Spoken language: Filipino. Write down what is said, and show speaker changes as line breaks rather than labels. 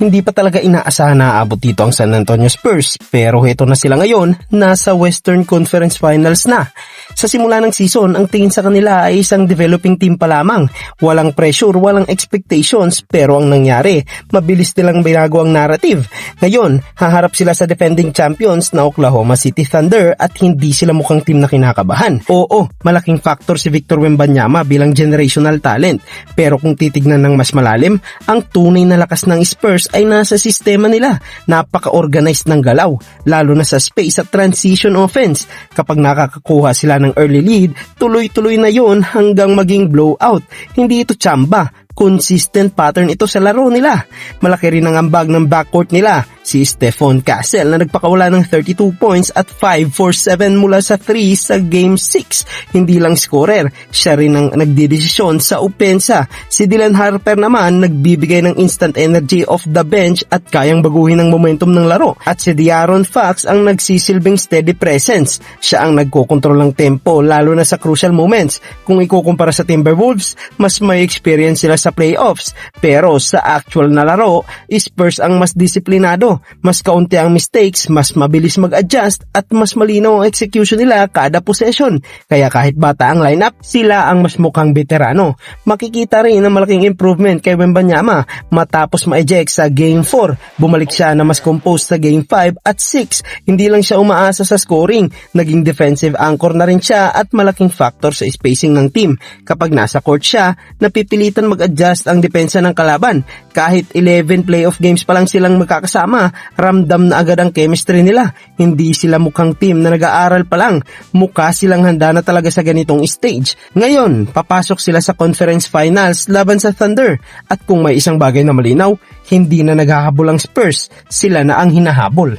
Hindi pa talaga inaasahan na aabot dito ang San Antonio Spurs, pero heto na sila ngayon, nasa Western Conference Finals na. Sa simula ng season, ang tingin sa kanila ay isang developing team pa lamang. Walang pressure, walang expectations, pero ang nangyari, mabilis nilang binago ang narrative. Ngayon, haharap sila sa defending champions na Oklahoma City Thunder at hindi sila mukhang team na kinakabahan. Oo, malaking factor si Victor Wembanyama bilang generational talent, pero kung titignan ng mas malalim, ang tunay na lakas ng Spurs ay nasa sistema nila. Napaka-organized ng galaw, lalo na sa space at transition offense. Kapag nakakakuha sila ng early lead, tuloy-tuloy na yon hanggang maging blowout. Hindi ito tsamba. Consistent pattern ito sa laro nila. Malaki rin ang ambag ng backcourt nila, si Stephon Castle na nagpakawala ng 32 points at 5 for 7 mula sa 3 sa Game 6. Hindi lang scorer, siya rin ang nagdidesisyon sa opensa. Si Dylan Harper naman nagbibigay ng instant energy off the bench at kayang baguhin ang momentum ng laro. At si De'Aaron Fox ang nagsisilbing steady presence. Siya ang nagkokontrol ng tempo lalo na sa crucial moments. Kung ikukumpara sa Timberwolves, mas may experience sila sa playoffs, pero sa actual na laro, Spurs ang mas disiplinado, mas kaunti ang mistakes, mas mabilis mag-adjust at mas malinaw ang execution nila kada possession. Kaya kahit bata ang lineup, sila ang mas mukhang veterano. Makikita rin ang malaking improvement kay Wembanyama matapos ma-eject sa Game 4. Bumalik siya na mas composed sa Game 5 at 6. Hindi lang siya umaasa sa scoring, naging defensive anchor na rin siya at malaking factor sa spacing ng team. Kapag nasa court siya, napipilitan mag-adjust ang depensa ng kalaban. Kahit 11 playoff games pa lang silang magkakasama, ramdam na agad ang chemistry nila. Hindi sila mukhang team na nag-aaral pa lang. Mukha silang handa na talaga sa ganitong stage. Ngayon, papasok sila sa conference finals laban sa Thunder. At kung may isang bagay na malinaw, hindi na naghahabol ang Spurs. Sila na ang hinahabol.